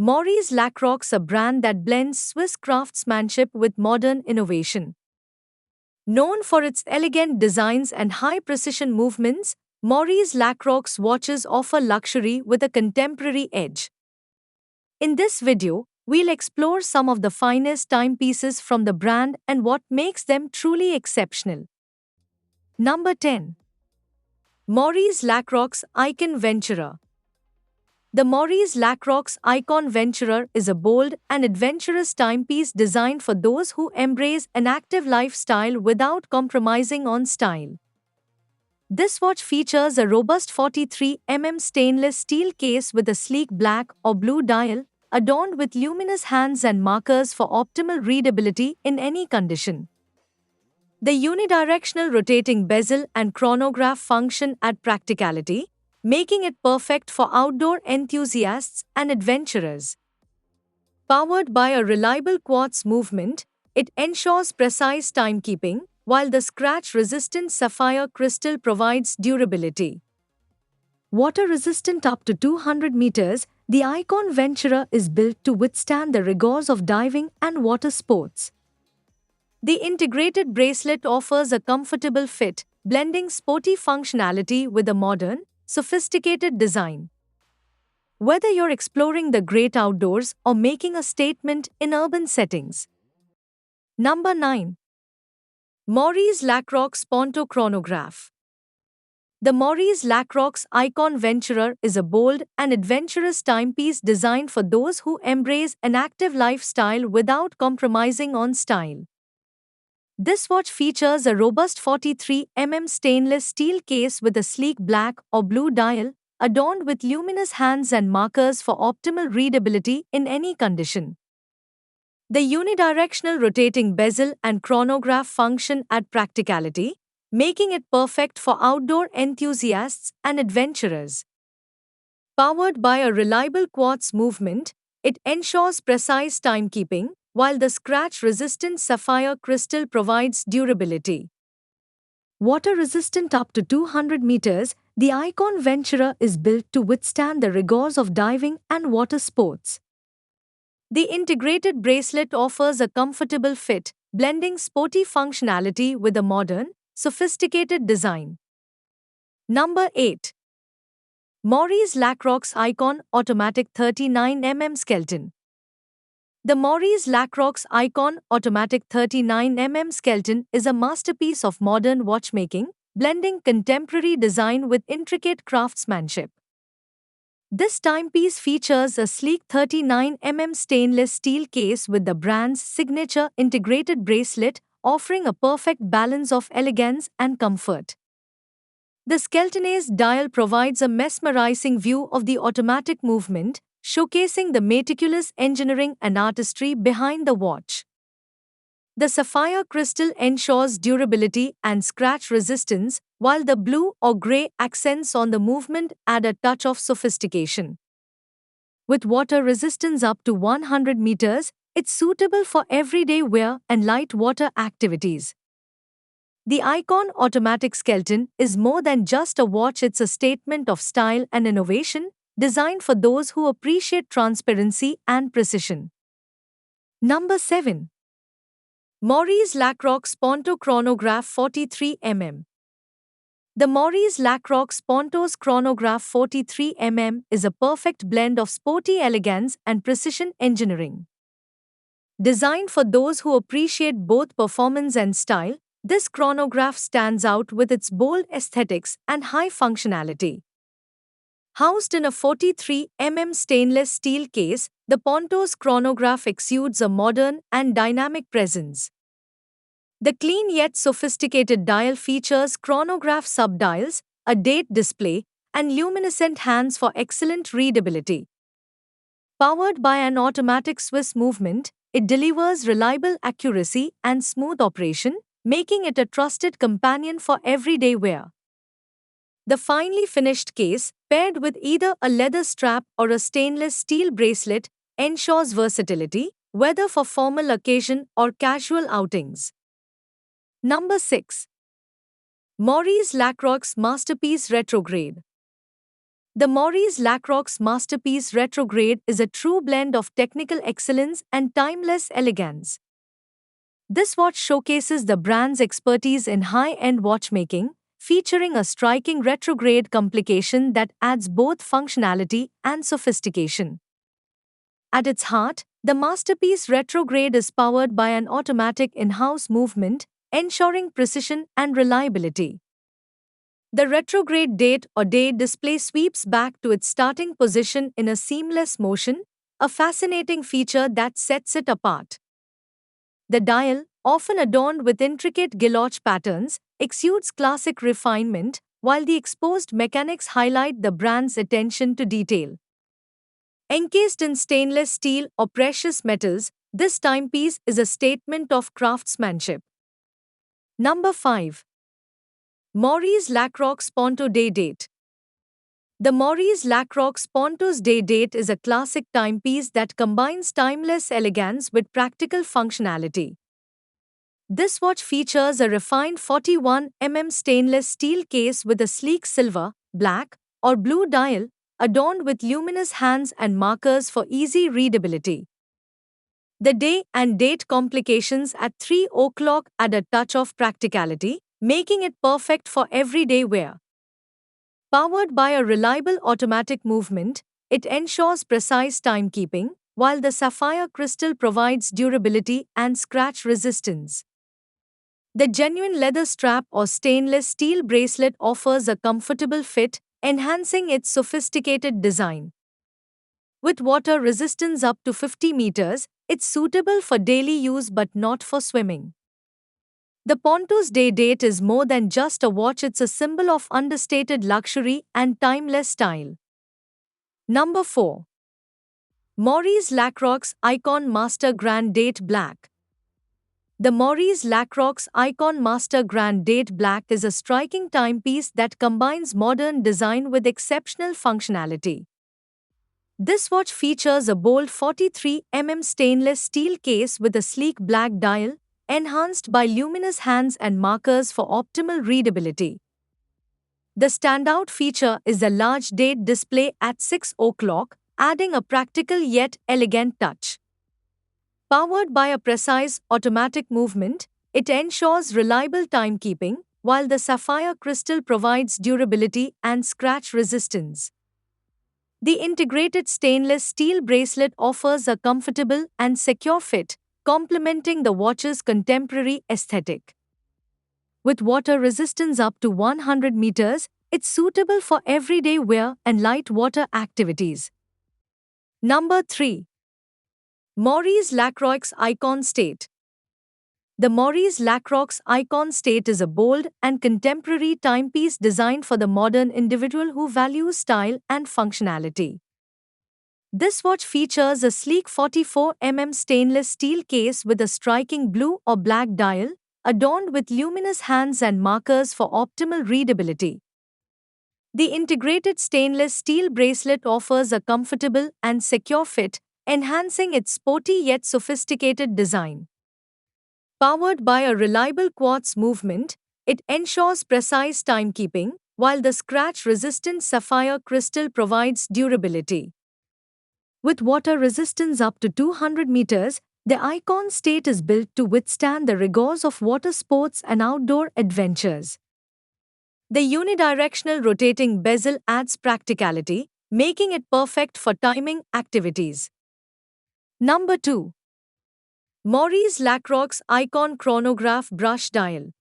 Maurice Lacroix, a brand that blends Swiss craftsmanship with modern innovation. Known for its elegant designs and high-precision movements, Maurice Lacroix watches offer luxury with a contemporary edge. In this video, we'll explore some of the finest timepieces from the brand and what makes them truly exceptional. Number 10. Maurice Lacroix Icon Venturer. The Maurice Lacroix Icon Venturer is a bold and adventurous timepiece designed for those who embrace an active lifestyle without compromising on style. This watch features a robust 43 mm stainless steel case with a sleek black or blue dial, adorned with luminous hands and markers for optimal readability in any condition. The unidirectional rotating bezel and chronograph function add practicality, making it perfect for outdoor enthusiasts and adventurers. Powered by a reliable quartz movement, it ensures precise timekeeping, while the scratch-resistant sapphire crystal provides durability. Water-resistant up to 200 meters, the Icon Venturer is built to withstand the rigors of diving and water sports. The integrated bracelet offers a comfortable fit, blending sporty functionality with a modern, sophisticated design. Whether you're exploring the great outdoors or making a statement in urban settings. Number 9. Maurice Lacroix Ponto Chronograph. The Maurice Lacroix Icon Venturer is a bold and adventurous timepiece designed for those who embrace an active lifestyle without compromising on style. This watch features a robust 43 mm stainless steel case with a sleek black or blue dial, adorned with luminous hands and markers for optimal readability in any condition. The unidirectional rotating bezel and chronograph function add practicality, making it perfect for outdoor enthusiasts and adventurers. Powered by a reliable quartz movement, it ensures precise timekeeping, while the scratch-resistant sapphire crystal provides durability. Water-resistant up to 200 meters, the Icon Venturer is built to withstand the rigors of diving and water sports. The integrated bracelet offers a comfortable fit, blending sporty functionality with a modern, sophisticated design. Number 8. Maurice Lacroix Icon Automatic 39 mm Skeleton. The Maurice Lacroix Icon Automatic 39 mm Skeleton is a masterpiece of modern watchmaking, blending contemporary design with intricate craftsmanship. This timepiece features a sleek 39 mm stainless steel case with the brand's signature integrated bracelet, offering a perfect balance of elegance and comfort. The skeletonized dial provides a mesmerizing view of the automatic movement, showcasing the meticulous engineering and artistry behind the watch. The sapphire crystal ensures durability and scratch resistance, while the blue or gray accents on the movement add a touch of sophistication. With water resistance up to 100 meters, it's suitable for everyday wear and light water activities. The Icon Automatic Skeleton is more than just a watch, it's a statement of style and innovation, designed for those who appreciate transparency and precision. Number 7. Maurice Lacroix Ponto Chronograph 43 mm. The Maurice Lacroix Ponto's Chronograph 43 mm is a perfect blend of sporty elegance and precision engineering. Designed for those who appreciate both performance and style, this chronograph stands out with its bold aesthetics and high functionality. Housed in a 43 mm stainless steel case, the Ponto's chronograph exudes a modern and dynamic presence. The clean yet sophisticated dial features chronograph subdials, a date display, and luminescent hands for excellent readability. Powered by an automatic Swiss movement, it delivers reliable accuracy and smooth operation, making it a trusted companion for everyday wear. The finely finished case, paired with either a leather strap or a stainless steel bracelet, ensures versatility, whether for formal occasion or casual outings. Number 6. Maurice Lacroix Masterpiece Retrograde. The Maurice Lacroix Masterpiece Retrograde is a true blend of technical excellence and timeless elegance. This watch showcases the brand's expertise in high-end watchmaking, featuring a striking retrograde complication that adds both functionality and sophistication. At its heart, the Masterpiece Retrograde is powered by an automatic in-house movement, ensuring precision and reliability. The retrograde date or day display sweeps back to its starting position in a seamless motion, a fascinating feature that sets it apart. The dial, often adorned with intricate guillotine patterns, exudes classic refinement, while the exposed mechanics highlight the brand's attention to detail. Encased in stainless steel or precious metals, this timepiece is a statement of craftsmanship. Number 5. Maurice Lacroix Ponto Day Date. The Maurice Lacroix Ponto's Day Date is a classic timepiece that combines timeless elegance with practical functionality. This watch features a refined 41 mm stainless steel case with a sleek silver, black, or blue dial, adorned with luminous hands and markers for easy readability. The day and date complications at 3 o'clock add a touch of practicality, making it perfect for everyday wear. Powered by a reliable automatic movement, it ensures precise timekeeping, while the sapphire crystal provides durability and scratch resistance. The genuine leather strap or stainless steel bracelet offers a comfortable fit, enhancing its sophisticated design. With water resistance up to 50 meters, it's suitable for daily use but not for swimming. The Ponto's Day Date is more than just a watch, it's a symbol of understated luxury and timeless style. Number 4. Maurice Lacroix Icon Master Grand Date Black. The Maurice Lacroix Icon Master Grand Date Black is a striking timepiece that combines modern design with exceptional functionality. This watch features a bold 43 mm stainless steel case with a sleek black dial, enhanced by luminous hands and markers for optimal readability. The standout feature is the large date display at 6 o'clock, adding a practical yet elegant touch. Powered by a precise automatic movement, it ensures reliable timekeeping, while the sapphire crystal provides durability and scratch resistance. The integrated stainless steel bracelet offers a comfortable and secure fit, complementing the watch's contemporary aesthetic. With water resistance up to 100 meters, it's suitable for everyday wear and light water activities. Number 3. Maurice Lacroix Icon State. The Maurice Lacroix Icon State is a bold and contemporary timepiece designed for the modern individual who values style and functionality. This watch features a sleek 44 mm stainless steel case with a striking blue or black dial, adorned with luminous hands and markers for optimal readability. The integrated stainless steel bracelet offers a comfortable and secure fit, enhancing its sporty yet sophisticated design. Powered by a reliable quartz movement, it ensures precise timekeeping, while the scratch-resistant sapphire crystal provides durability. With water resistance up to 200 meters, the Icon State is built to withstand the rigors of water sports and outdoor adventures. The unidirectional rotating bezel adds practicality, making it perfect for timing activities. Number 2. Maurice Lacroix Icon Chronograph Brush Dial.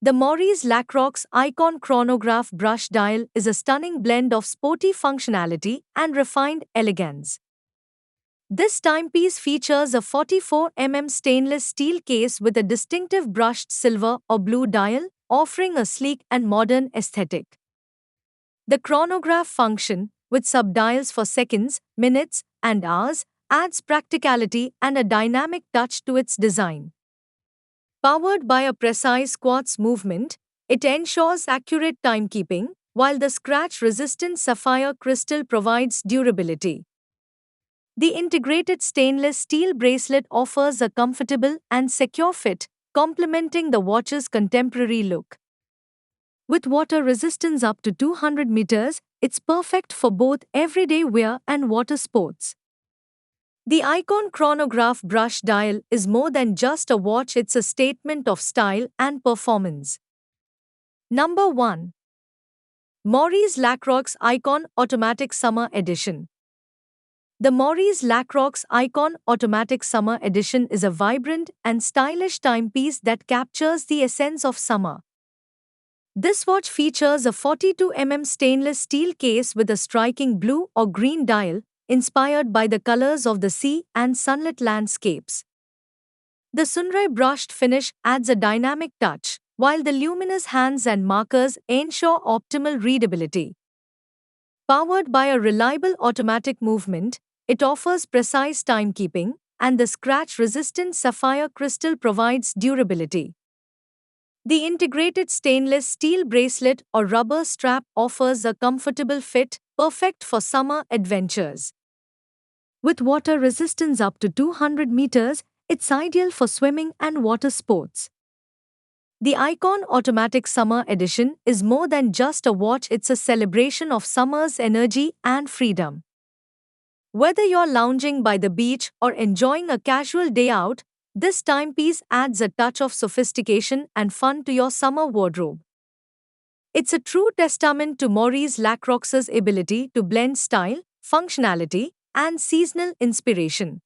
The Maurice Lacroix Icon Chronograph Brush Dial is a stunning blend of sporty functionality and refined elegance. This timepiece features a 44 mm stainless steel case with a distinctive brushed silver or blue dial, offering a sleek and modern aesthetic. The chronograph function, with subdials for seconds, minutes, and hours, adds practicality and a dynamic touch to its design. Powered by a precise quartz movement, it ensures accurate timekeeping, while the scratch-resistant sapphire crystal provides durability. The integrated stainless steel bracelet offers a comfortable and secure fit, complementing the watch's contemporary look. With water resistance up to 200 meters, it's perfect for both everyday wear and water sports. The Icon Chronograph brush dial is more than just a watch, it's a statement of style and performance. Number 1. Maurice Lacroix Icon Automatic Summer Edition. The Maurice Lacroix Icon Automatic Summer Edition is a vibrant and stylish timepiece that captures the essence of summer. This watch features a 42 stainless steel case with a striking blue or green dial, inspired by the colors of the sea and sunlit landscapes. The Sunray brushed finish adds a dynamic touch, while the luminous hands and markers ensure optimal readability. Powered by a reliable automatic movement, it offers precise timekeeping, and the scratch-resistant sapphire crystal provides durability. The integrated stainless steel bracelet or rubber strap offers a comfortable fit, perfect for summer adventures. With water resistance up to 200 meters, it's ideal for swimming and water sports. The Icon Automatic Summer Edition is more than just a watch, it's a celebration of summer's energy and freedom. Whether you're lounging by the beach or enjoying a casual day out, this timepiece adds a touch of sophistication and fun to your summer wardrobe. It's a true testament to Maurice Lacroix's ability to blend style, functionality, and seasonal inspiration.